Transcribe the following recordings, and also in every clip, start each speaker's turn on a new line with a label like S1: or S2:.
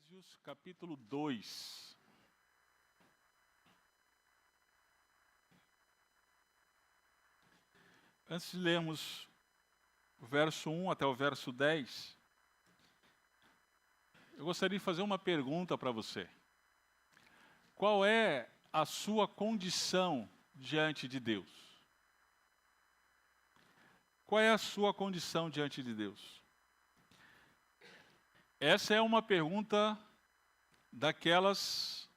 S1: Efésios capítulo 2. Antes de lermos o verso 1 até o verso 10, eu gostaria de fazer uma pergunta para você. Qual é a sua condição diante de Deus? Qual é a sua condição diante de Deus? Essa é uma pergunta daquelas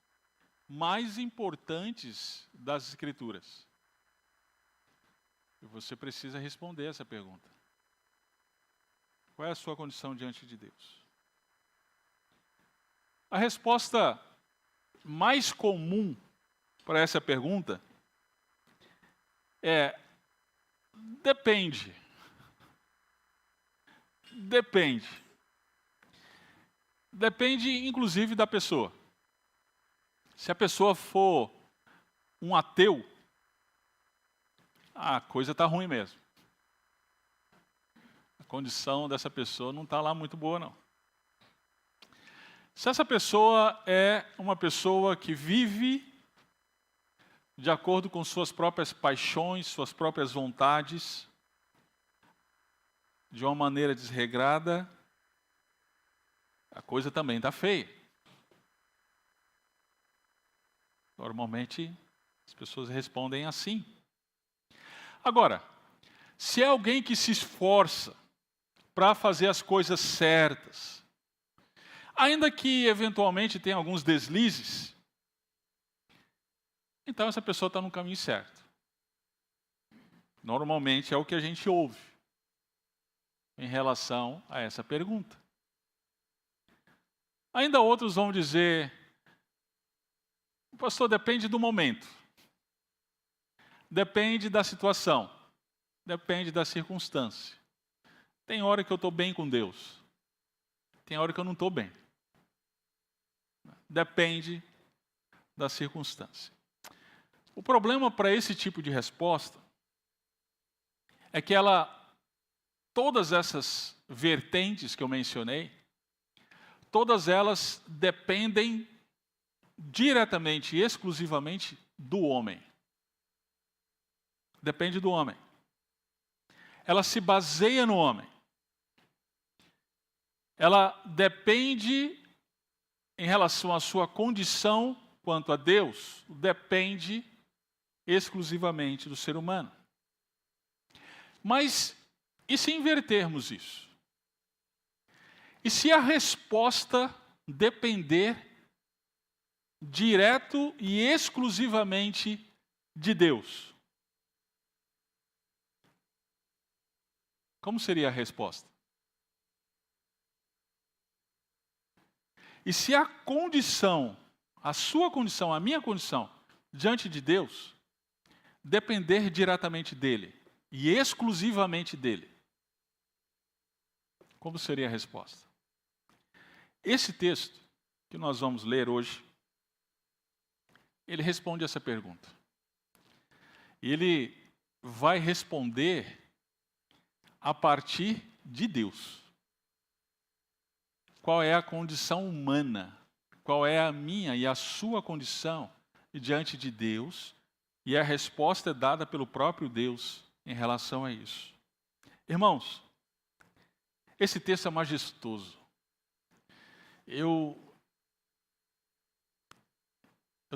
S1: mais importantes das Escrituras. E você precisa responder essa pergunta. Qual é a sua condição diante de Deus? A resposta mais comum para essa pergunta é: depende. Depende. Depende, inclusive, da pessoa. Se a pessoa for um ateu, a coisa está ruim mesmo. A condição dessa pessoa não está lá muito boa, não. Se essa pessoa é uma pessoa que vive de acordo com suas próprias paixões, suas próprias vontades, de uma maneira desregrada, a coisa também está feia. Normalmente, as pessoas respondem assim. Agora, se é alguém que se esforça para fazer as coisas certas, ainda que eventualmente tenha alguns deslizes, então essa pessoa está no caminho certo. Normalmente é o que a gente ouve em relação a essa pergunta. Ainda outros vão dizer: pastor, depende do momento, depende da situação, depende da circunstância. Tem hora que eu estou bem com Deus, tem hora que eu não estou bem. Depende da circunstância. O problema para esse tipo de resposta é que todas essas vertentes que eu mencionei, todas elas dependem diretamente e exclusivamente do homem. Depende do homem. Ela se baseia no homem. Ela depende, em relação à sua condição quanto a Deus, depende exclusivamente do ser humano. Mas, e se invertermos isso? E se a resposta depender direto e exclusivamente de Deus? Como seria a resposta? E se a condição, a sua condição, a minha condição, diante de Deus, depender diretamente dele e exclusivamente dele, como seria a resposta? Esse texto que nós vamos ler hoje, ele responde essa pergunta. E ele vai responder a partir de Deus. Qual é a condição humana? Qual é a minha e a sua condição diante de Deus? E a resposta é dada pelo próprio Deus em relação a isso. Irmãos, esse texto é majestoso. Eu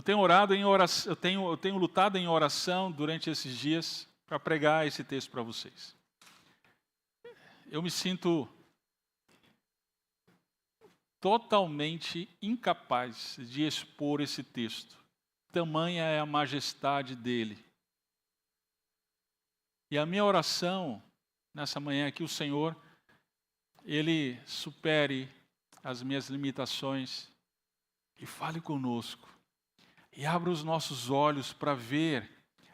S1: tenho orado em oração, eu tenho lutado em oração durante esses dias para pregar esse texto para vocês. Eu me sinto totalmente incapaz de expor esse texto. Tamanha é a majestade dele. E a minha oração nessa manhã é que o Senhor, ele supere as minhas limitações e fale conosco. E abra os nossos olhos para ver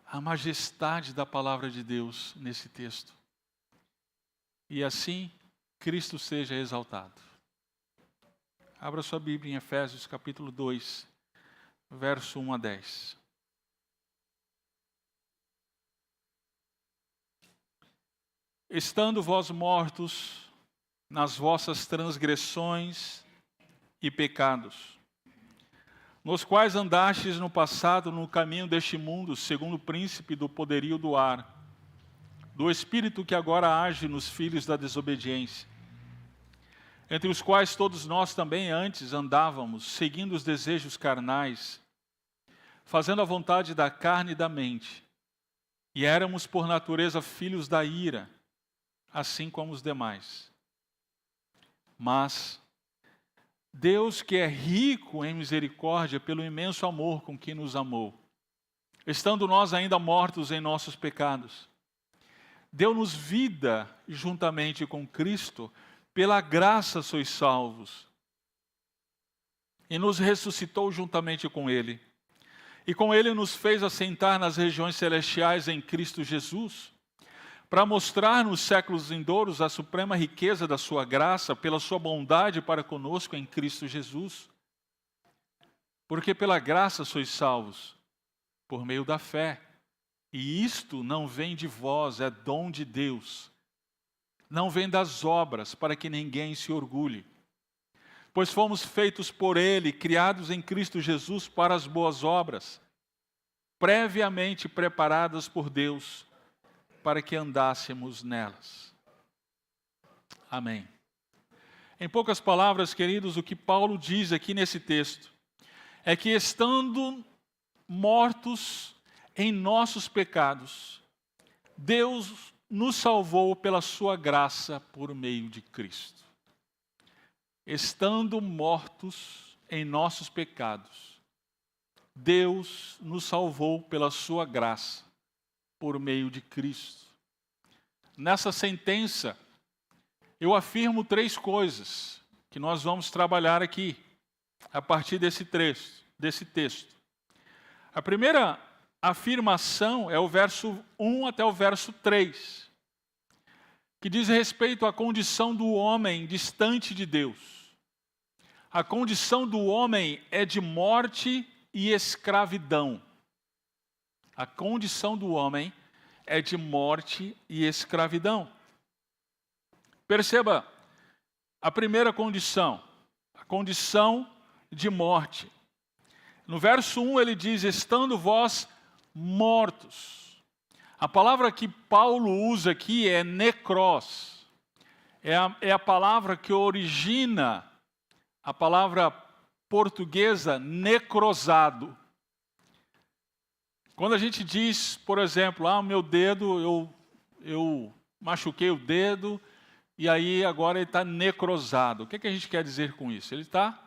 S1: a majestade da palavra de Deus nesse texto. E assim, Cristo seja exaltado. Abra sua Bíblia em Efésios capítulo 2, verso 1 a 10. Estando vós mortos nas vossas transgressões e pecados, nos quais andastes no passado no caminho deste mundo, segundo o príncipe do poderio do ar, do espírito que agora age nos filhos da desobediência, entre os quais todos nós também antes andávamos, seguindo os desejos carnais, fazendo a vontade da carne e da mente, e éramos por natureza filhos da ira, assim como os demais. Mas Deus, que é rico em misericórdia pelo imenso amor com que nos amou, estando nós ainda mortos em nossos pecados, deu-nos vida juntamente com Cristo, pela graça sois salvos, e nos ressuscitou juntamente com Ele, e com Ele nos fez assentar nas regiões celestiais em Cristo Jesus, para mostrar nos séculos vindouros a suprema riqueza da sua graça, pela sua bondade para conosco em Cristo Jesus. Porque pela graça sois salvos, por meio da fé. E isto não vem de vós, é dom de Deus. Não vem das obras, para que ninguém se orgulhe. Pois fomos feitos por Ele, criados em Cristo Jesus para as boas obras, previamente preparadas por Deus, para que andássemos nelas. Amém. Em poucas palavras, queridos, o que Paulo diz aqui nesse texto é que, estando mortos em nossos pecados, Deus nos salvou pela sua graça por meio de Cristo. Estando mortos em nossos pecados, Deus nos salvou pela sua graça por meio de Cristo. Nessa sentença, eu afirmo 3 coisas que nós vamos trabalhar aqui, a partir desse texto. A primeira afirmação é o verso 1 até o verso 3, que diz respeito à condição do homem distante de Deus. A condição do homem é de morte e escravidão. A condição do homem é de morte e escravidão. Perceba, a primeira condição, a condição de morte. No verso 1 ele diz, estando vós mortos. A palavra que Paulo usa aqui é necros. É a palavra que origina a palavra portuguesa necrosado. Quando a gente diz, por exemplo, o meu dedo, eu machuquei o dedo e aí agora ele está necrosado. O que a gente quer dizer com isso? Ele está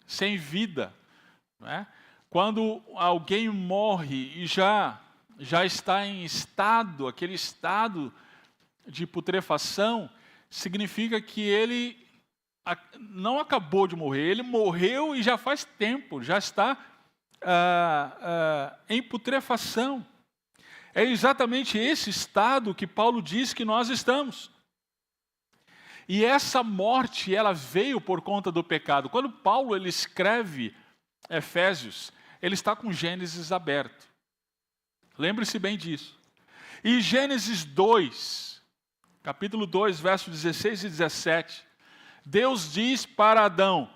S1: sem vida. Né? Quando alguém morre e já está em estado, aquele estado de putrefação, significa que ele não acabou de morrer, ele morreu e já faz tempo, já está em putrefação. É exatamente esse estado que Paulo diz que nós estamos. E essa morte, ela veio por conta do pecado. Quando Paulo ele escreve Efésios, ele está com Gênesis aberto. Lembre-se bem disso. E Gênesis 2, capítulo 2, versos 16 e 17, Deus diz para Adão,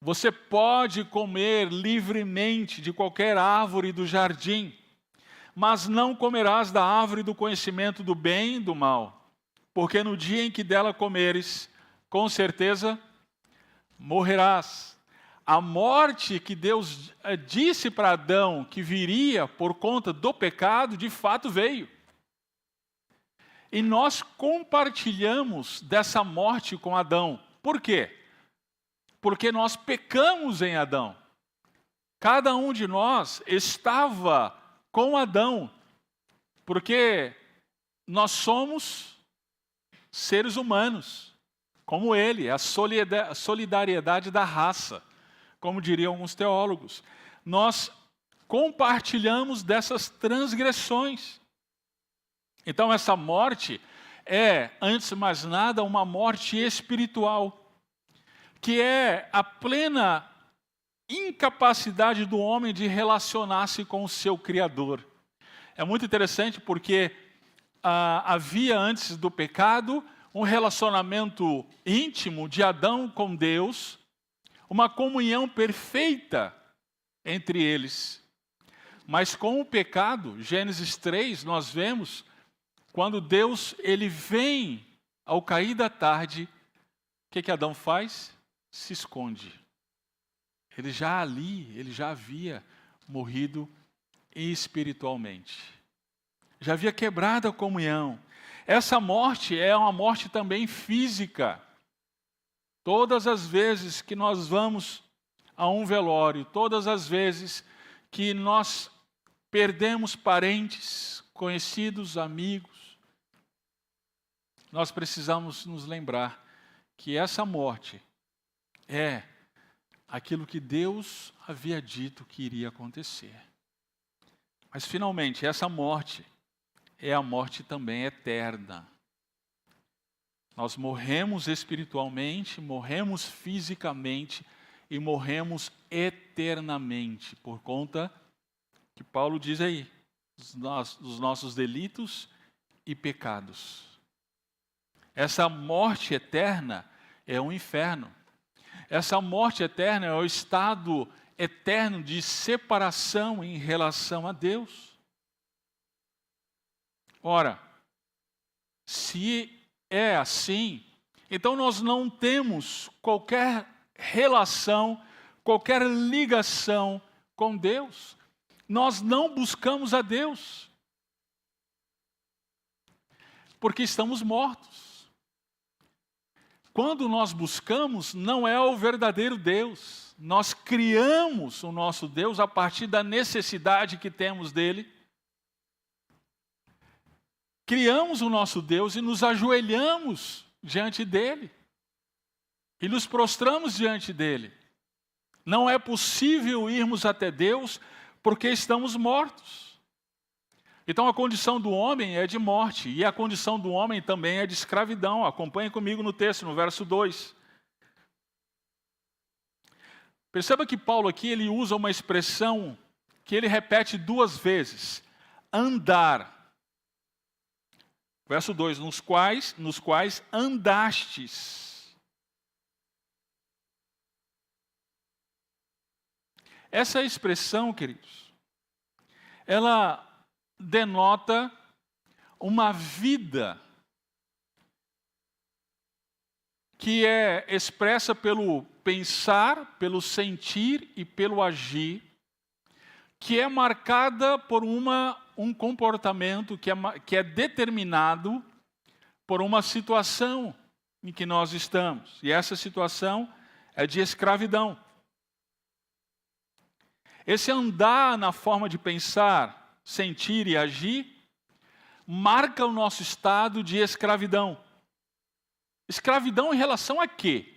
S1: você pode comer livremente de qualquer árvore do jardim, mas não comerás da árvore do conhecimento do bem e do mal, porque no dia em que dela comeres, com certeza morrerás. A morte que Deus disse para Adão que viria por conta do pecado, de fato veio. E nós compartilhamos dessa morte com Adão. Por quê? Porque nós pecamos em Adão. Cada um de nós estava com Adão, porque nós somos seres humanos, como ele, a solidariedade da raça, como diriam alguns teólogos. Nós compartilhamos dessas transgressões. Então essa morte é, antes de mais nada, uma morte espiritual, que é a plena incapacidade do homem de relacionar-se com o seu Criador. É muito interessante porque havia antes do pecado um relacionamento íntimo de Adão com Deus, uma comunhão perfeita entre eles. Mas com o pecado, Gênesis 3, nós vemos, quando Deus ele vem ao cair da tarde, o que Adão faz? Se esconde. Ele já havia morrido espiritualmente. Já havia quebrado a comunhão. Essa morte é uma morte também física. Todas as vezes que nós vamos a um velório, todas as vezes que nós perdemos parentes, conhecidos, amigos, nós precisamos nos lembrar que essa morte é aquilo que Deus havia dito que iria acontecer. Mas finalmente, essa morte é a morte também eterna. Nós morremos espiritualmente, morremos fisicamente e morremos eternamente, por conta que Paulo diz aí, dos nossos delitos e pecados. Essa morte eterna é um inferno. Essa morte eterna é o estado eterno de separação em relação a Deus. Ora, se é assim, então nós não temos qualquer relação, qualquer ligação com Deus. Nós não buscamos a Deus, porque estamos mortos. Quando nós buscamos, não é o verdadeiro Deus. Nós criamos o nosso Deus a partir da necessidade que temos dele. Criamos o nosso Deus e nos ajoelhamos diante dele. E nos prostramos diante dele. Não é possível irmos até Deus porque estamos mortos. Então a condição do homem é de morte. E a condição do homem também é de escravidão. Acompanhe comigo no texto, no verso 2. Perceba que Paulo aqui ele usa uma expressão que ele repete 2 vezes. Andar. Verso 2, nos quais andastes. Essa expressão, queridos, ela denota uma vida que é expressa pelo pensar, pelo sentir e pelo agir, que é marcada por um comportamento que é determinado por uma situação em que nós estamos. E essa situação é de escravidão. Esse andar na forma de pensar, sentir e agir, marca o nosso estado de escravidão. Escravidão em relação a quê?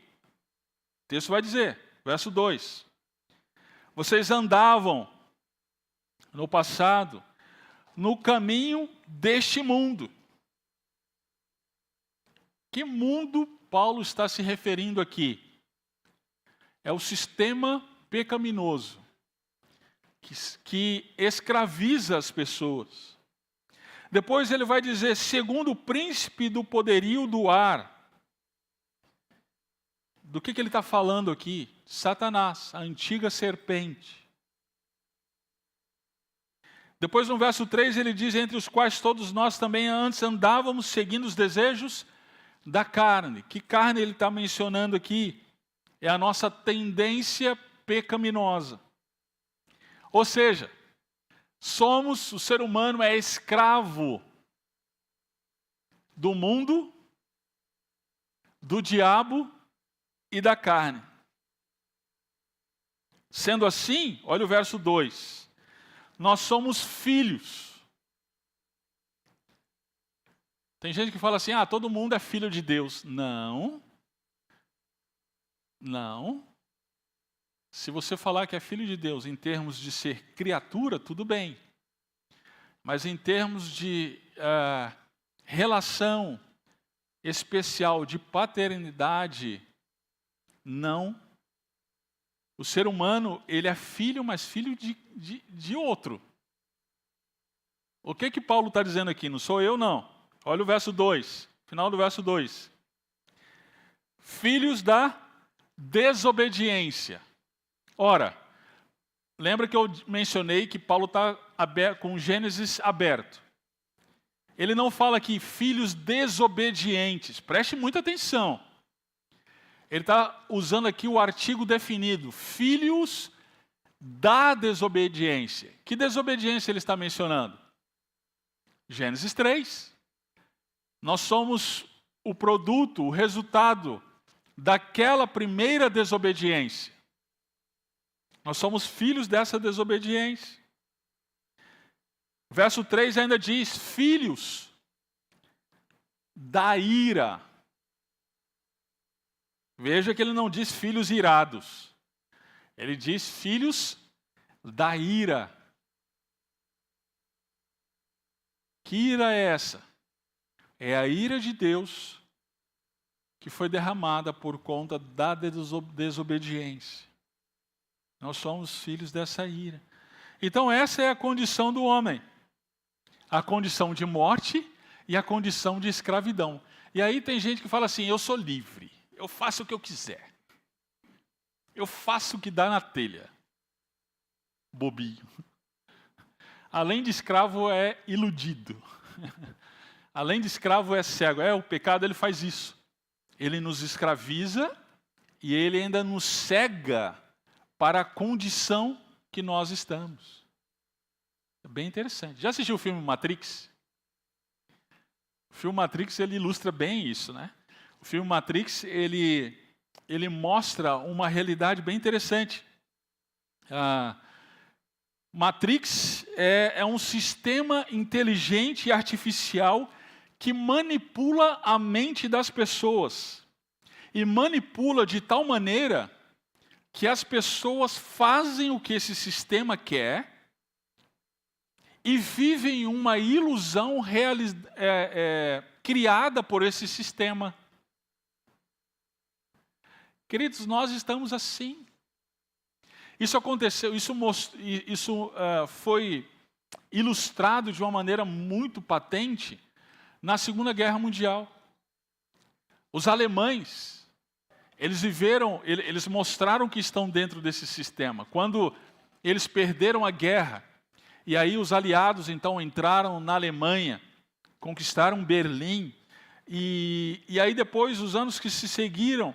S1: O texto vai dizer, verso 2. Vocês andavam no passado, no caminho deste mundo. Que mundo Paulo está se referindo aqui? É o sistema pecaminoso que escraviza as pessoas. Depois ele vai dizer, segundo o príncipe do poderio do ar. Do que ele está falando aqui? Satanás, a antiga serpente. Depois no verso 3 ele diz, entre os quais todos nós também antes andávamos seguindo os desejos da carne. Que carne ele está mencionando aqui? É a nossa tendência pecaminosa. Ou seja, o ser humano é escravo do mundo, do diabo e da carne. Sendo assim, olha o verso 2. Nós somos filhos. Tem gente que fala assim, todo mundo é filho de Deus. Não. Não. Se você falar que é filho de Deus em termos de ser criatura, tudo bem. Mas em termos de relação especial de paternidade, não. O ser humano, ele é filho, mas filho de outro. O que Paulo está dizendo aqui? Não sou eu, não. Olha o verso 2. Final do verso 2. Filhos da desobediência. Ora, lembra que eu mencionei que Paulo está com Gênesis aberto. Ele não fala aqui filhos desobedientes. Preste muita atenção. Ele está usando aqui o artigo definido. Filhos da desobediência. Que desobediência ele está mencionando? Gênesis 3. Nós somos o produto, o resultado daquela primeira desobediência. Nós somos filhos dessa desobediência. Verso 3 ainda diz, filhos da ira. Veja que ele não diz filhos irados. Ele diz filhos da ira. Que ira é essa? É a ira de Deus que foi derramada por conta da desobediência. Nós somos filhos dessa ira. Então essa é a condição do homem. A condição de morte e a condição de escravidão. E aí tem gente que fala assim, eu sou livre, eu faço o que eu quiser. Eu faço o que dá na telha. Bobinho. Além de escravo é iludido. Além de escravo é cego. O pecado ele faz isso. Ele nos escraviza e ele ainda nos cega para a condição que nós estamos. É bem interessante. Já assistiu o filme Matrix? O filme Matrix ele ilustra bem isso, né? O filme Matrix ele mostra uma realidade bem interessante. Matrix é um sistema inteligente e artificial que manipula a mente das pessoas. E manipula de tal maneira que as pessoas fazem o que esse sistema quer e vivem uma ilusão criada por esse sistema. Queridos, nós estamos assim. Isso aconteceu, isso foi ilustrado de uma maneira muito patente na Segunda Guerra Mundial. Os alemães, eles mostraram que estão dentro desse sistema. Quando eles perderam a guerra, e aí os aliados então entraram na Alemanha, conquistaram Berlim, e aí depois, os anos que se seguiram,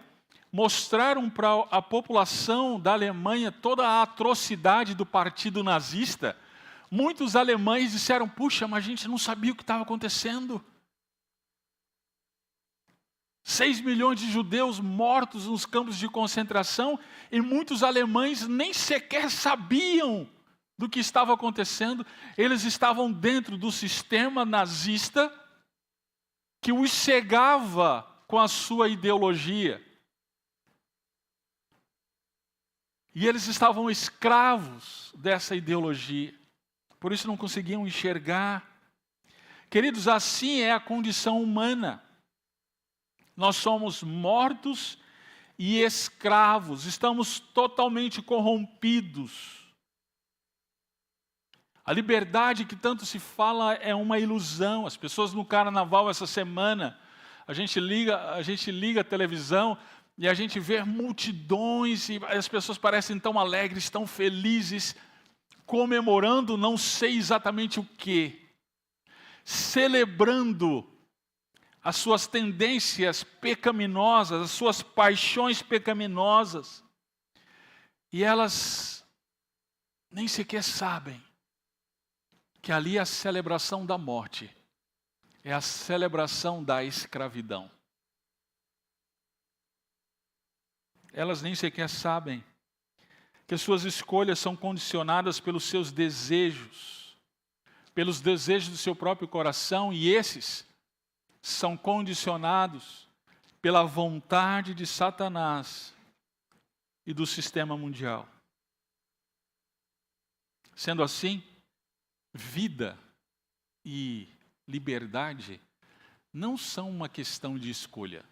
S1: mostraram para a população da Alemanha toda a atrocidade do partido nazista. Muitos alemães disseram, puxa, mas a gente não sabia o que estava acontecendo. 6 milhões de judeus mortos nos campos de concentração e muitos alemães nem sequer sabiam do que estava acontecendo. Eles estavam dentro do sistema nazista que os cegava com a sua ideologia. E eles estavam escravos dessa ideologia. Por isso não conseguiam enxergar. Queridos, assim é a condição humana. Nós somos mortos e escravos. Estamos totalmente corrompidos. A liberdade que tanto se fala é uma ilusão. As pessoas no carnaval essa semana, a gente liga a televisão e a gente vê multidões e as pessoas parecem tão alegres, tão felizes, comemorando não sei exatamente o quê. Celebrando as suas tendências pecaminosas, as suas paixões pecaminosas. E elas nem sequer sabem que ali é a celebração da morte, é a celebração da escravidão. Elas nem sequer sabem que as suas escolhas são condicionadas pelos seus desejos, pelos desejos do seu próprio coração, e esses são condicionados pela vontade de Satanás e do sistema mundial. Sendo assim, vida e liberdade não são uma questão de escolha.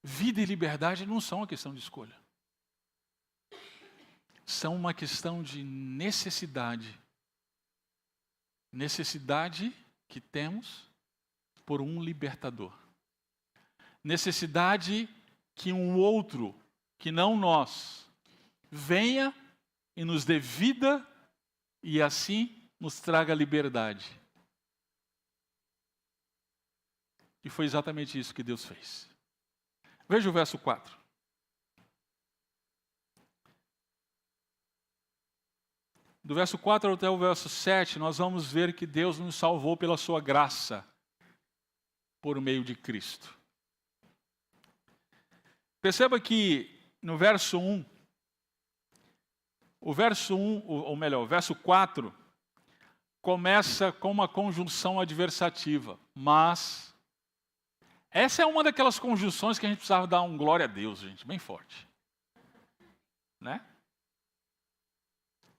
S1: Vida e liberdade não são uma questão de escolha. São uma questão de necessidade. Necessidade que temos por um libertador. Necessidade que um outro, que não nós, venha e nos dê vida e assim nos traga liberdade. E foi exatamente isso que Deus fez. Veja o verso 4. Do verso 4 até o verso 7, nós vamos ver que Deus nos salvou pela sua graça, por meio de Cristo. Perceba que no verso 1, o verso 4, começa com uma conjunção adversativa, mas essa é uma daquelas conjunções que a gente precisava dar um glória a Deus, gente, bem forte. Né?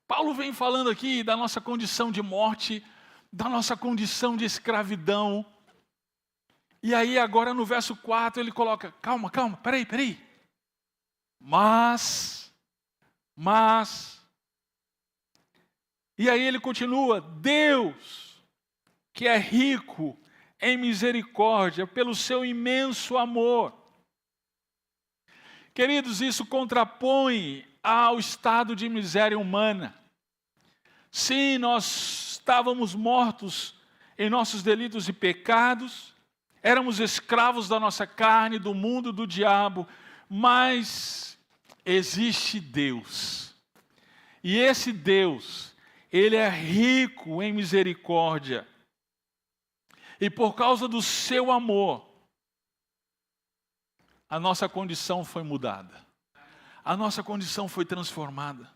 S1: Paulo vem falando aqui da nossa condição de morte, da nossa condição de escravidão. E aí agora no verso 4 ele coloca, calma, peraí. Mas, e aí ele continua, Deus, que é rico em misericórdia, pelo seu imenso amor. Queridos, isso contrapõe ao estado de miséria humana. Sim, nós estávamos mortos em nossos delitos e pecados, éramos escravos da nossa carne, do mundo, do diabo, mas existe Deus. E esse Deus, Ele é rico em misericórdia. E por causa do seu amor, a nossa condição foi mudada. A nossa condição foi transformada.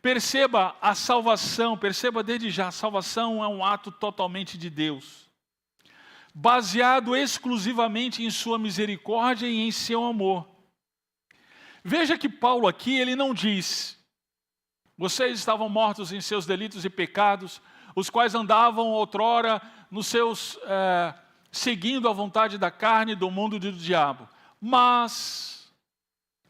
S1: Perceba a salvação, perceba desde já, a salvação é um ato totalmente de Deus, baseado exclusivamente em sua misericórdia e em seu amor. Veja que Paulo aqui, ele não diz, vocês estavam mortos em seus delitos e pecados, os quais andavam outrora nos seus, seguindo a vontade da carne, do mundo e do diabo. Mas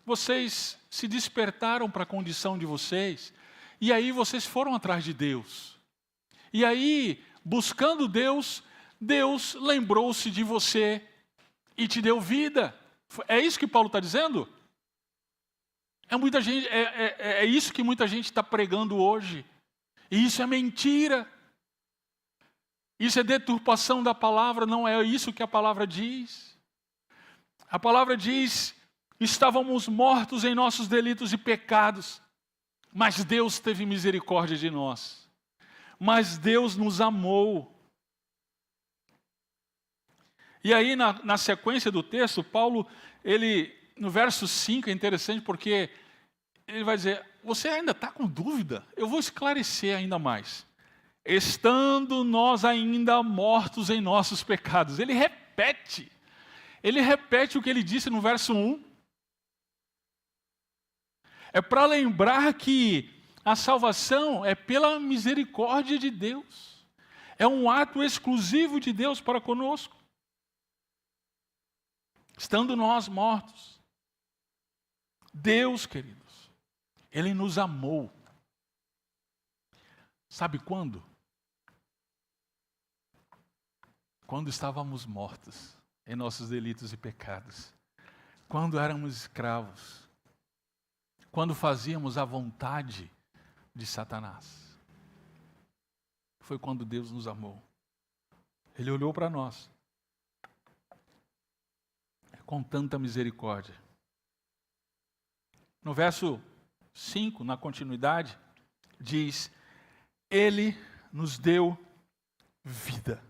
S1: vocês se despertaram para a condição de vocês, e aí vocês foram atrás de Deus. E aí, buscando Deus, Deus lembrou-se de você e te deu vida. É isso que Paulo está dizendo? É isso que muita gente está pregando hoje. E isso é mentira. Isso é deturpação da palavra, não é isso que a palavra diz. A palavra diz, estávamos mortos em nossos delitos e pecados, mas Deus teve misericórdia de nós. Mas Deus nos amou. E aí, na sequência do texto, Paulo, no verso 5, é interessante porque ele vai dizer, você ainda está com dúvida? Eu vou esclarecer ainda mais. Estando nós ainda mortos em nossos pecados. Ele repete o que ele disse no verso 1. É para lembrar que a salvação é pela misericórdia de Deus. É um ato exclusivo de Deus para conosco. Estando nós mortos. Deus, queridos, Ele nos amou. Sabe quando? Quando estávamos mortos em nossos delitos e pecados. Quando éramos escravos. Quando fazíamos a vontade de Satanás. Foi quando Deus nos amou. Ele olhou para nós com tanta misericórdia. No verso 5, na continuidade, diz, Ele nos deu vida.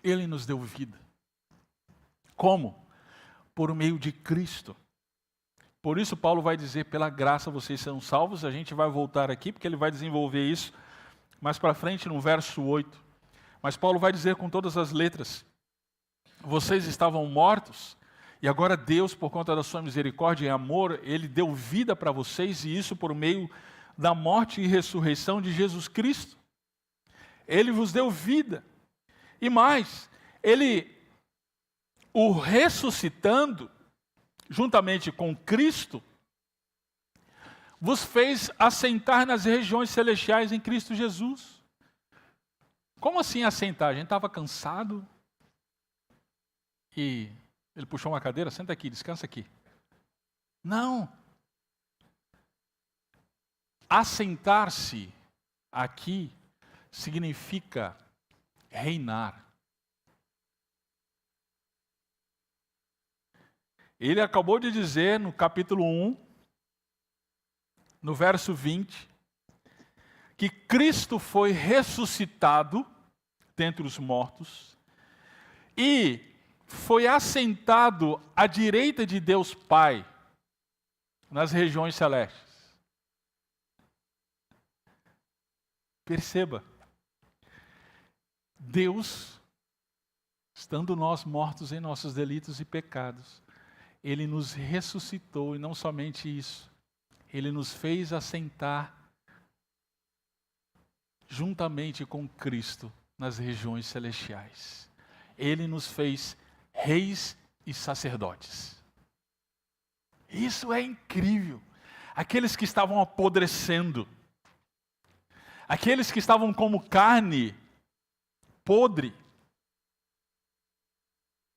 S1: Ele nos deu vida. Como? Por meio de Cristo. Por isso Paulo vai dizer, pela graça vocês são salvos. A gente vai voltar aqui, porque ele vai desenvolver isso mais para frente no verso 8. Mas Paulo vai dizer com todas as letras, vocês estavam mortos, e agora Deus, por conta da sua misericórdia e amor, Ele deu vida para vocês, e isso por meio da morte e ressurreição de Jesus Cristo. Ele vos deu vida. E mais, Ele, o ressuscitando, juntamente com Cristo, vos fez assentar nas regiões celestiais em Cristo Jesus. Como assim assentar? A gente estava cansado e ele puxou uma cadeira, senta aqui, descansa aqui. Não. Assentar-se aqui significa reinar. Ele acabou de dizer no capítulo 1, no verso 20, que Cristo foi ressuscitado dentre os mortos e foi assentado à direita de Deus Pai, nas regiões celestes. Perceba, Deus, estando nós mortos em nossos delitos e pecados, Ele nos ressuscitou, e não somente isso, Ele nos fez assentar juntamente com Cristo nas regiões celestiais. Ele nos fez reis e sacerdotes. Isso é incrível. Aqueles que estavam apodrecendo, aqueles que estavam como carne podre,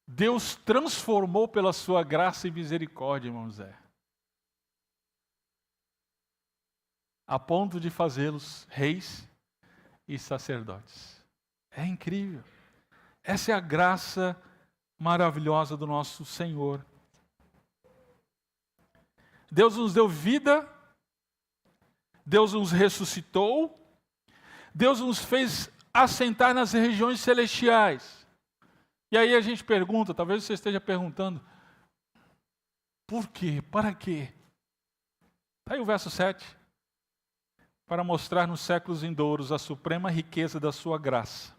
S1: Deus transformou pela sua graça e misericórdia, irmão Zé, a ponto de fazê-los reis e sacerdotes. É incrível. Essa é a graça maravilhosa do nosso Senhor. Deus nos deu vida, Deus nos ressuscitou, Deus nos fez assentar nas regiões celestiais. E aí a gente pergunta, talvez você esteja perguntando, por quê? Para quê? Está aí o verso 7. Para mostrar nos séculos vindouros a suprema riqueza da sua graça,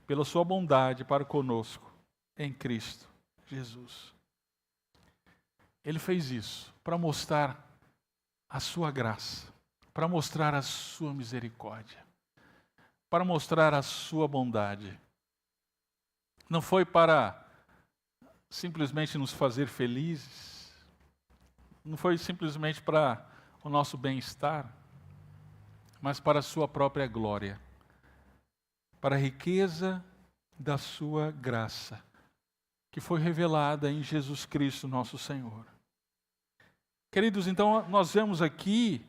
S1: pela sua bondade para conosco, em Cristo Jesus. Ele fez isso para mostrar a sua graça, para mostrar a sua misericórdia, para mostrar a sua bondade. Não foi para simplesmente nos fazer felizes, não foi simplesmente para o nosso bem-estar, mas para a sua própria glória, para a riqueza da sua graça, que foi revelada em Jesus Cristo, nosso Senhor. Queridos, então nós vemos aqui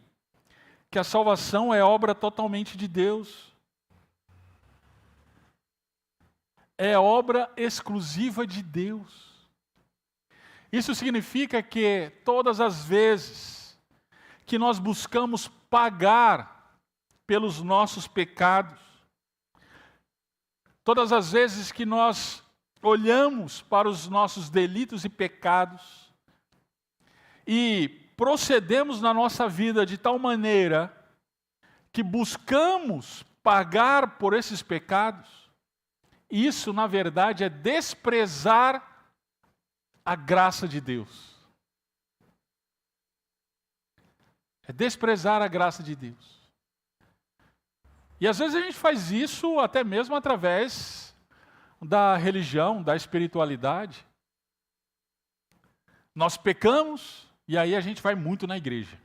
S1: que a salvação é obra totalmente de Deus. É obra exclusiva de Deus. Isso significa que todas as vezes que nós buscamos pagar pelos nossos pecados, todas as vezes que nós olhamos para os nossos delitos e pecados e procedemos na nossa vida de tal maneira que buscamos pagar por esses pecados, isso, na verdade, é desprezar a graça de Deus. É desprezar a graça de Deus. E às vezes a gente faz isso até mesmo através da religião, da espiritualidade. Nós pecamos e aí a gente vai muito na igreja.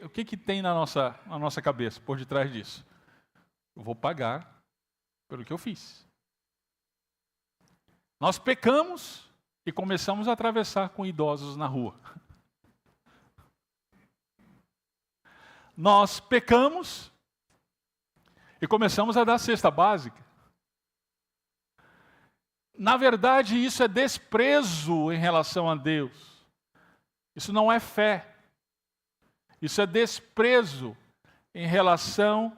S1: O que tem na nossa cabeça, por detrás disso? Eu vou pagar pelo que eu fiz. Nós pecamos e começamos a atravessar com idosos na rua. Nós pecamos e começamos a dar cesta básica. Na verdade, isso é desprezo em relação a Deus. Isso não é fé. Isso é desprezo em relação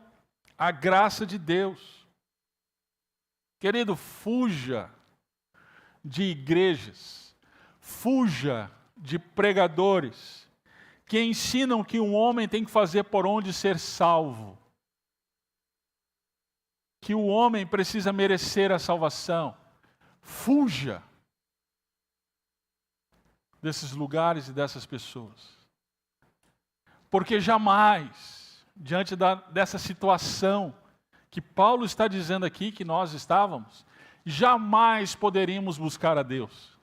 S1: à graça de Deus. Querido, fuja de igrejas, fuja de pregadores que ensinam que um homem tem que fazer por onde ser salvo, que o homem precisa merecer a salvação. Fuja desses lugares e dessas pessoas. Porque jamais, diante dessa situação que Paulo está dizendo aqui que nós estávamos, jamais poderíamos buscar a Deus.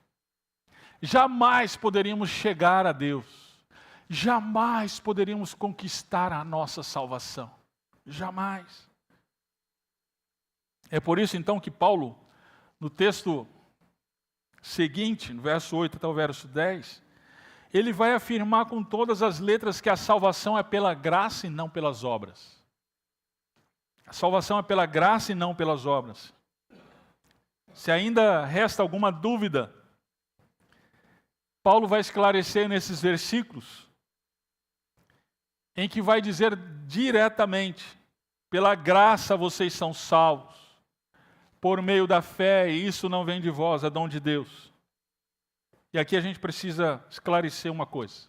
S1: Jamais poderíamos chegar a Deus. Jamais poderíamos conquistar a nossa salvação. Jamais. É por isso então que Paulo, no texto seguinte, no verso 8 até o verso 10, ele vai afirmar com todas as letras que a salvação é pela graça e não pelas obras. A salvação é pela graça e não pelas obras. Se ainda resta alguma dúvida, Paulo vai esclarecer nesses versículos, em que vai dizer diretamente: pela graça vocês são salvos, por meio da fé, e isso não vem de vós, é dom de Deus. E aqui a gente precisa esclarecer uma coisa.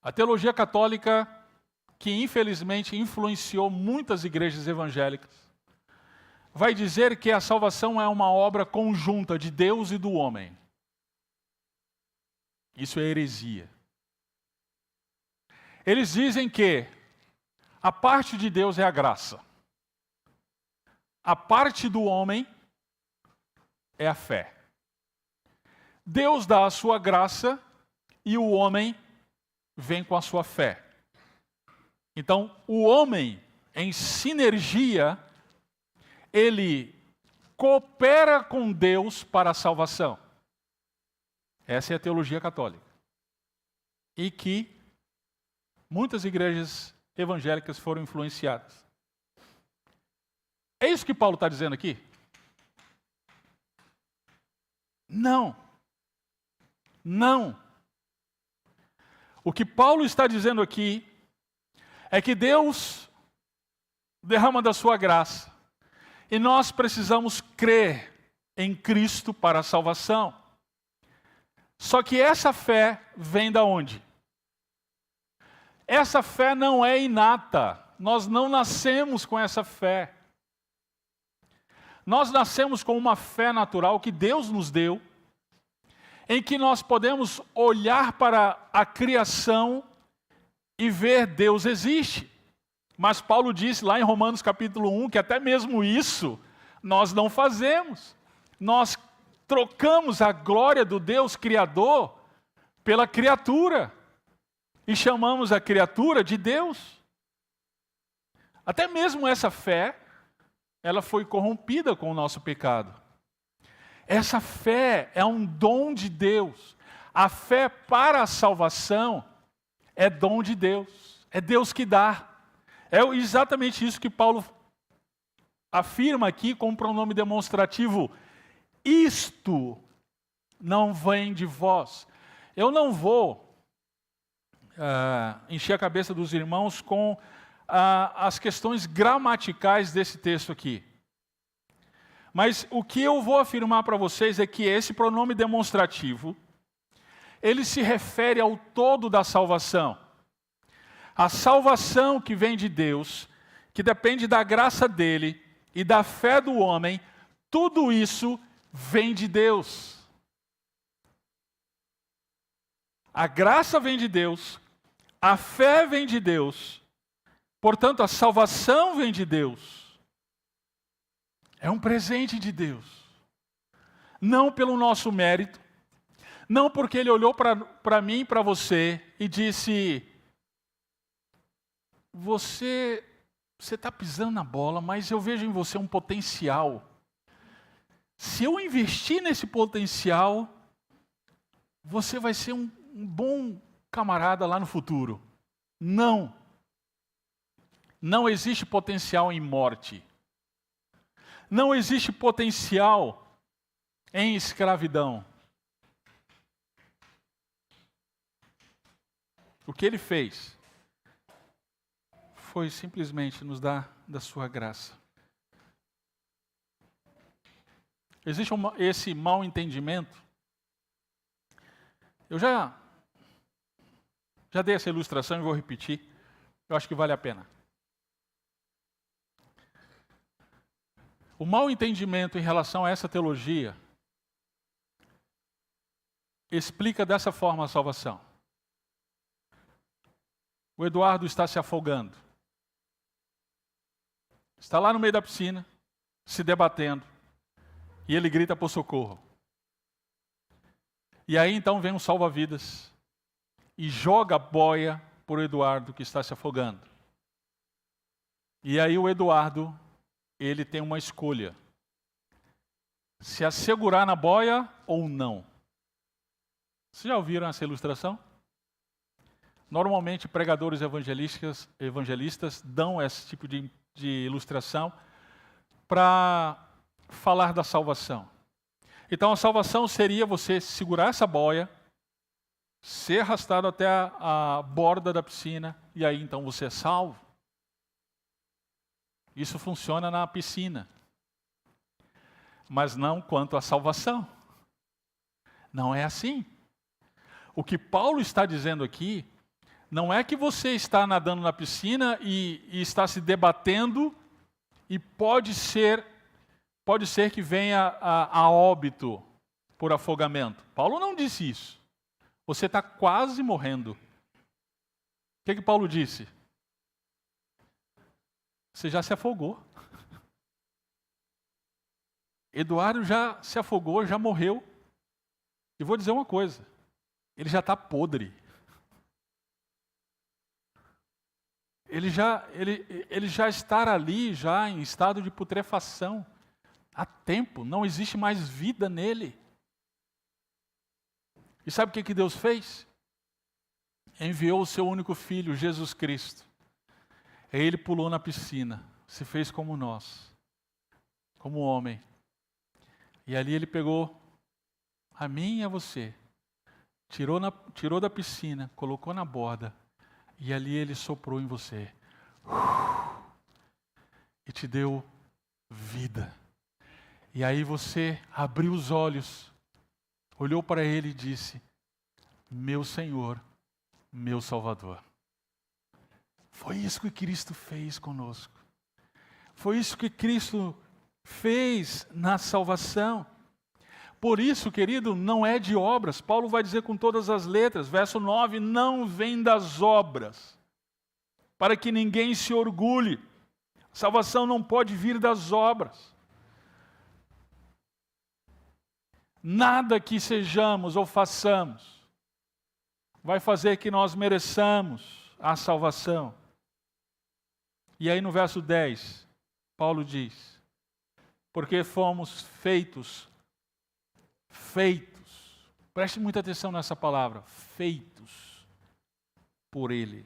S1: A teologia católica, que infelizmente influenciou muitas igrejas evangélicas, vai dizer que a salvação é uma obra conjunta de Deus e do homem. Isso é heresia. Eles dizem que a parte de Deus é a graça. A parte do homem é a fé. Deus dá a sua graça e o homem vem com a sua fé. Então, o homem, em sinergia, ele coopera com Deus para a salvação. Essa é a teologia católica. E que muitas igrejas evangélicas foram influenciadas. É isso que Paulo está dizendo aqui? Não. Não. O que Paulo está dizendo aqui é que Deus derrama da sua graça e nós precisamos crer em Cristo para a salvação. Só que essa fé vem da onde? Essa fé não é inata. Nós não nascemos com essa fé. Nós nascemos com uma fé natural que Deus nos deu, em que nós podemos olhar para a criação e ver Deus existe. Mas Paulo disse lá em Romanos capítulo 1 que até mesmo isso nós não fazemos. Nós trocamos a glória do Deus Criador pela criatura e chamamos a criatura de Deus. Até mesmo essa fé, ela foi corrompida com o nosso pecado. Essa fé é um dom de Deus. A fé para a salvação é dom de Deus. É Deus que dá. É exatamente isso que Paulo afirma aqui com o pronome demonstrativo. Isto não vem de vós. Eu não vou encher a cabeça dos irmãos com as questões gramaticais desse texto aqui. Mas o que eu vou afirmar para vocês é que esse pronome demonstrativo, ele se refere ao todo da salvação. A salvação que vem de Deus, que depende da graça dele e da fé do homem, tudo isso vem de Deus. A graça vem de Deus, a fé vem de Deus, portanto a salvação vem de Deus. É um presente de Deus. Não pelo nosso mérito, não porque Ele olhou para mim e para você e disse: Você está pisando na bola, mas eu vejo em você um potencial. Se eu investir nesse potencial, você vai ser um bom camarada lá no futuro. Não. Não existe potencial em morte. Não existe potencial em escravidão. O que Ele fez foi simplesmente nos dar da sua graça. Existe esse mau entendimento. Eu já dei essa ilustração e vou repetir. Eu acho que vale a pena. O mau entendimento em relação a essa teologia explica dessa forma a salvação. O Eduardo está se afogando. Está lá no meio da piscina, se debatendo, e ele grita por socorro. E aí então vem um salva-vidas e joga a boia por Eduardo que está se afogando. E aí o Eduardo, ele tem uma escolha: se assegurar na boia ou não. Vocês já ouviram essa ilustração? Normalmente pregadores evangelistas dão esse tipo de ilustração para falar da salvação. Então a salvação seria você segurar essa boia, ser arrastado até a borda da piscina, e aí então você é salvo. Isso funciona na piscina. Mas não quanto à salvação. Não é assim. O que Paulo está dizendo aqui não é que você está nadando na piscina e está se debatendo e pode ser que venha a óbito por afogamento. Paulo não disse isso. Você está quase morrendo. O que Paulo disse? Você já se afogou. Eduardo já se afogou, já morreu. E vou dizer uma coisa: ele já está podre. Ele já está ali, já em estado de putrefação. Há tempo, não existe mais vida nele. E sabe o que Deus fez? Enviou o seu único filho, Jesus Cristo. Aí ele pulou na piscina, se fez como nós, como homem. E ali ele pegou a mim e a você, tirou da piscina, colocou na borda, e ali ele soprou em você. E te deu vida. E aí você abriu os olhos, olhou para ele e disse: meu Senhor, meu Salvador. Foi isso que Cristo fez conosco. Foi isso que Cristo fez na salvação. Por isso, querido, não é de obras. Paulo vai dizer com todas as letras, verso 9, não vem das obras, para que ninguém se orgulhe. Salvação não pode vir das obras. Nada que sejamos ou façamos vai fazer que nós mereçamos a salvação. E aí no verso 10, Paulo diz: porque fomos feitos, preste muita atenção nessa palavra, feitos por Ele,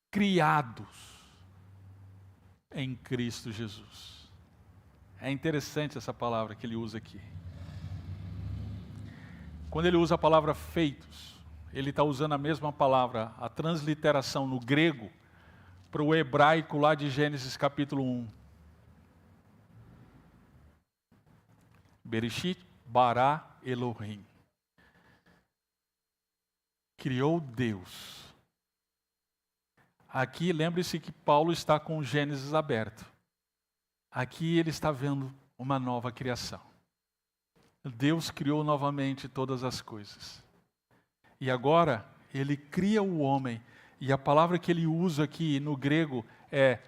S1: criados em Cristo Jesus. É interessante essa palavra que ele usa aqui. Quando ele usa a palavra feitos, ele está usando a mesma palavra, a transliteração no grego, para o hebraico lá de Gênesis capítulo 1. Bereshit bara Elohim. Criou Deus. Aqui, lembre-se que Paulo está com o Gênesis aberto. Aqui ele está vendo uma nova criação. Deus criou novamente todas as coisas. E agora, ele cria o homem. E a palavra que ele usa aqui no grego é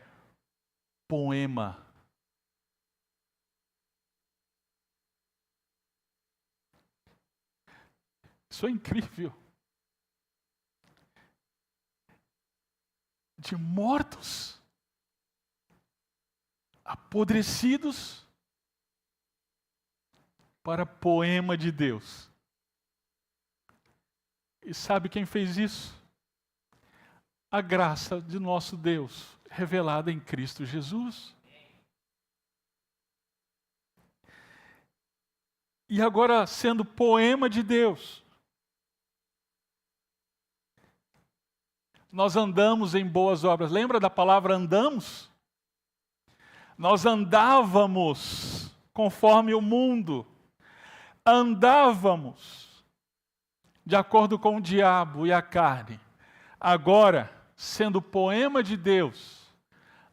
S1: poema. Isso é incrível. De mortos, apodrecidos, para poema de Deus. E sabe quem fez isso? A graça de nosso Deus, revelada em Cristo Jesus. E agora, sendo poema de Deus, nós andamos em boas obras. Lembra da palavra andamos? Nós andávamos conforme o mundo. Andávamos de acordo com o diabo e a carne. Agora, sendo poema de Deus,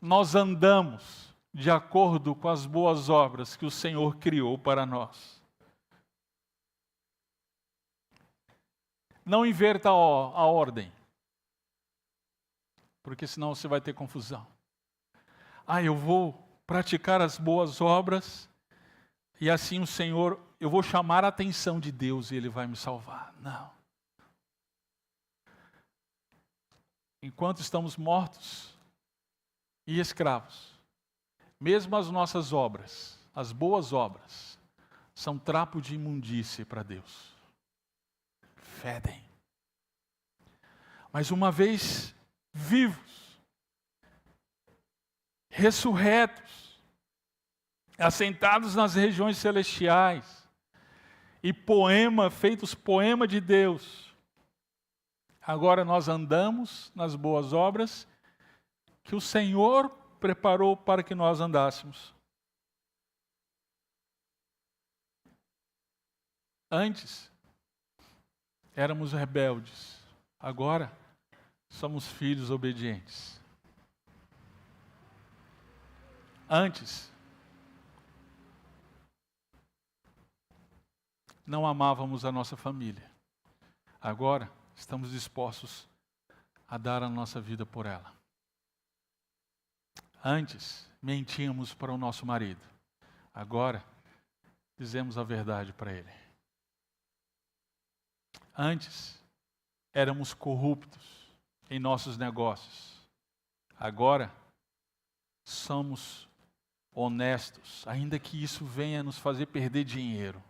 S1: nós andamos de acordo com as boas obras que o Senhor criou para nós. Não inverta a ordem, porque senão você vai ter confusão. Eu vou praticar as boas obras e assim o Senhor, eu vou chamar a atenção de Deus e Ele vai me salvar. Não. enquanto estamos mortos e escravos, mesmo as nossas obras, as boas obras, são trapo de imundície para Deus. Fedem. Mas uma vez vivos, ressurretos, assentados nas regiões celestiais, e feitos poema de Deus, agora nós andamos nas boas obras que o Senhor preparou para que nós andássemos. Antes, éramos rebeldes. Agora, somos filhos obedientes. Antes, não amávamos a nossa família. Agora, estamos dispostos a dar a nossa vida por ela. Antes, mentíamos para o nosso marido. Agora, dizemos a verdade para ele. Antes, éramos corruptos em nossos negócios. Agora, somos honestos, ainda que isso venha nos fazer perder dinheiro.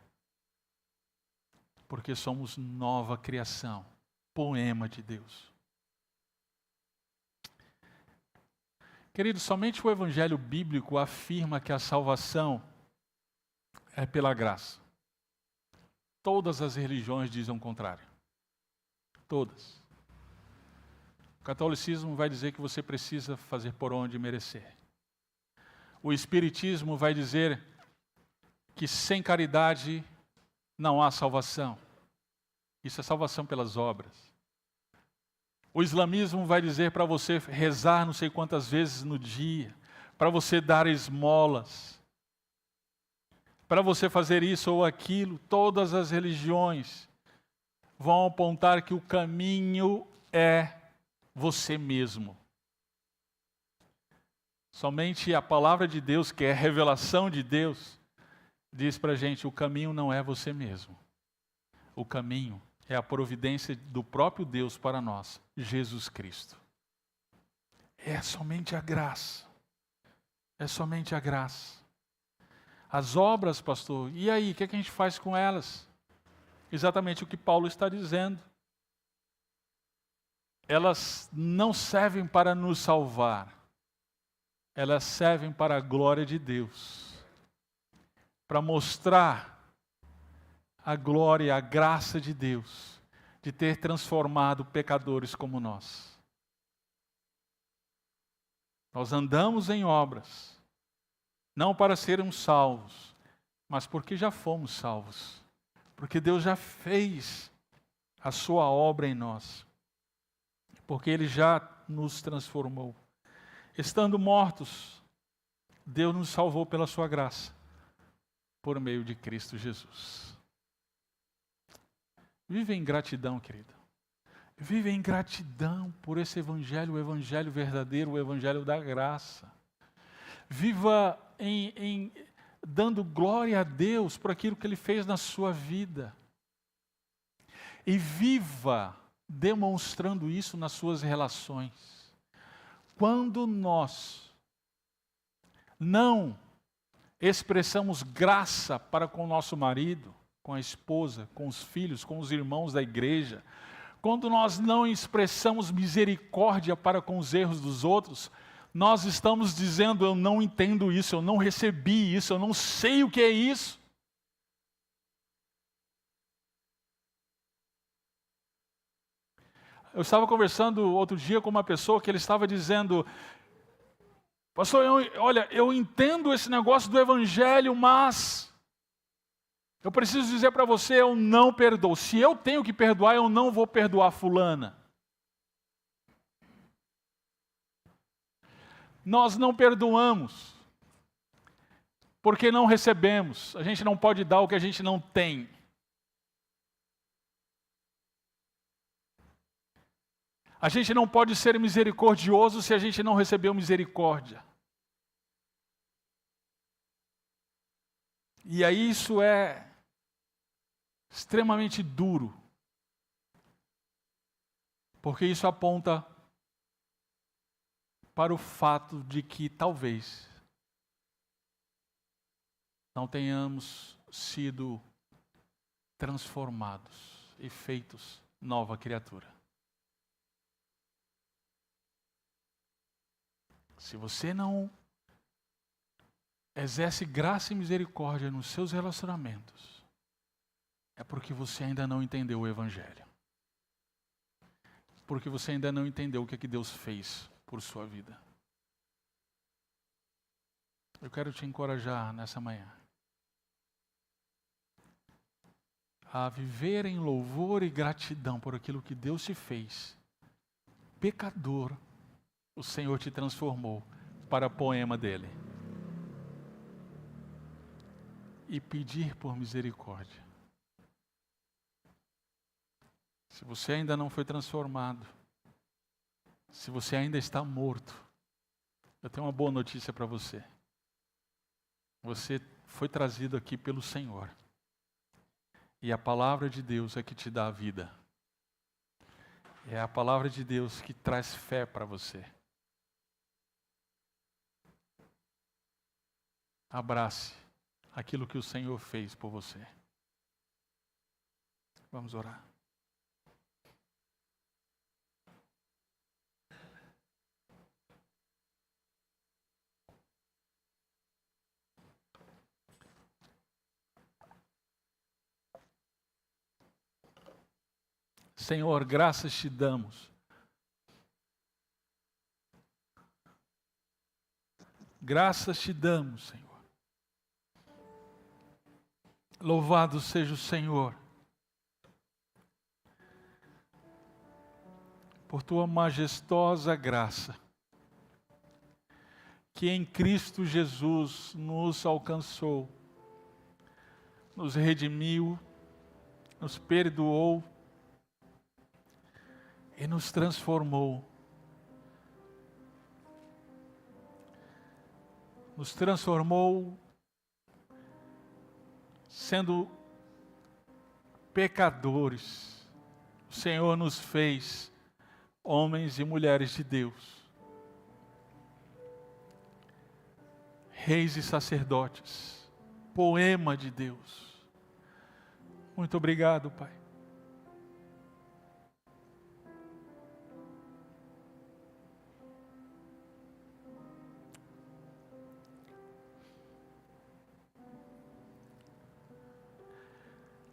S1: Porque somos nova criação, poema de Deus. Queridos, somente o Evangelho bíblico afirma que a salvação é pela graça. Todas as religiões dizem o contrário. Todas. O catolicismo vai dizer que você precisa fazer por onde merecer. O espiritismo vai dizer que sem caridade não há salvação. Isso é salvação pelas obras. O islamismo vai dizer para você rezar não sei quantas vezes no dia, para você dar esmolas, para você fazer isso ou aquilo. Todas as religiões vão apontar que o caminho é você mesmo. Somente a palavra de Deus, que é a revelação de Deus, diz para a gente: o caminho não é você mesmo. O caminho é a providência do próprio Deus para nós, Jesus Cristo. É somente a graça. É somente a graça. As obras, pastor, e aí, o que a gente faz com elas? Exatamente o que Paulo está dizendo. Elas não servem para nos salvar. Elas servem para a glória de Deus. Para mostrar a glória, a graça de Deus, de ter transformado pecadores como nós. Nós andamos em obras, não para sermos salvos, mas porque já fomos salvos. Porque Deus já fez a sua obra em nós. Porque Ele já nos transformou. Estando mortos, Deus nos salvou pela sua graça, por meio de Cristo Jesus. Vive em gratidão, querido. Vive em gratidão por esse Evangelho, o Evangelho verdadeiro, o Evangelho da graça. Viva dando glória a Deus por aquilo que Ele fez na sua vida. E viva demonstrando isso nas suas relações. Quando nós não expressamos graça para com o nosso marido, com a esposa, com os filhos, com os irmãos da igreja, quando nós não expressamos misericórdia para com os erros dos outros, nós estamos dizendo: eu não entendo isso, eu não recebi isso, eu não sei o que é isso. Eu estava conversando outro dia com uma pessoa que ele estava dizendo: pastor, olha, eu entendo esse negócio do evangelho, mas eu preciso dizer para você, eu não perdoo. Se eu tenho que perdoar, eu não vou perdoar fulana. Nós não perdoamos, porque não recebemos. A gente não pode dar o que a gente não tem. A gente não pode ser misericordioso se a gente não recebeu misericórdia. E aí isso é extremamente duro, porque isso aponta para o fato de que talvez não tenhamos sido transformados e feitos nova criatura. Se você não exerce graça e misericórdia nos seus relacionamentos, é porque você ainda não entendeu o Evangelho. Porque você ainda não entendeu o que Deus fez por sua vida. Eu quero te encorajar nessa manhã a viver em louvor e gratidão por aquilo que Deus te fez. Pecador, o Senhor te transformou para poema dele. E pedir por misericórdia. Se você ainda não foi transformado, se você ainda está morto, eu tenho uma boa notícia para você. Você foi trazido aqui pelo Senhor. E a palavra de Deus é que te dá a vida. É a palavra de Deus que traz fé para você. Abrace aquilo que o Senhor fez por você. Vamos orar. Senhor, graças te damos. Graças te damos, Senhor. Louvado seja o Senhor por tua majestosa graça, que em Cristo Jesus nos alcançou, nos redimiu, nos perdoou e nos transformou. Nos transformou sendo pecadores. O Senhor nos fez homens e mulheres de Deus, reis e sacerdotes, poema de Deus. Muito obrigado, Pai.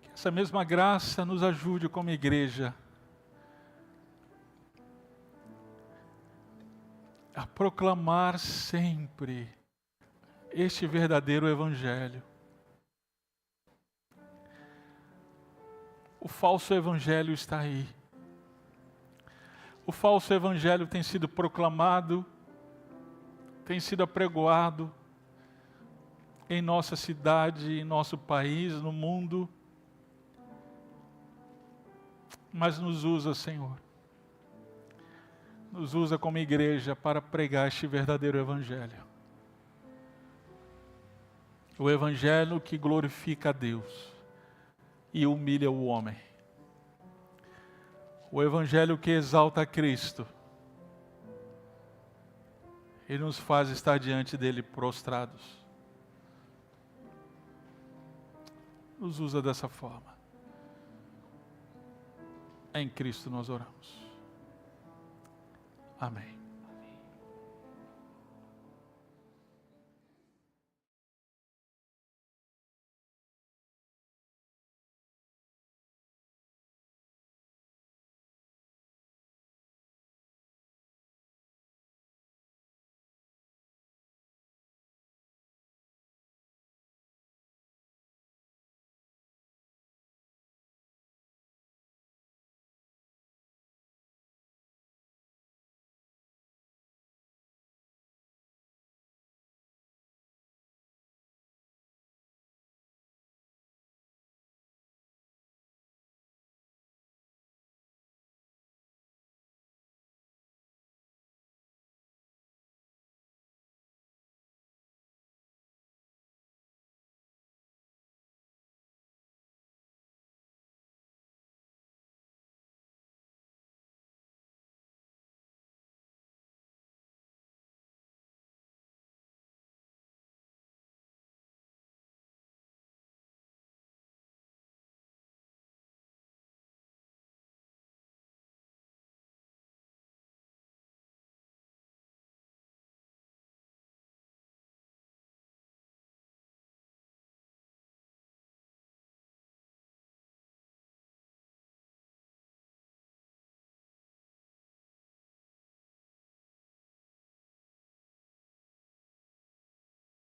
S1: Que essa mesma graça nos ajude como igreja a proclamar sempre este verdadeiro Evangelho. O falso Evangelho está aí. O falso Evangelho tem sido proclamado, tem sido apregoado em nossa cidade, em nosso país, no mundo. Mas nos usa, Senhor. Nos usa como igreja para pregar este verdadeiro Evangelho. O Evangelho que glorifica a Deus e humilha o homem. O Evangelho que exalta a Cristo e nos faz estar diante dele prostrados. Nos usa dessa forma. Em Cristo nós oramos. Amém.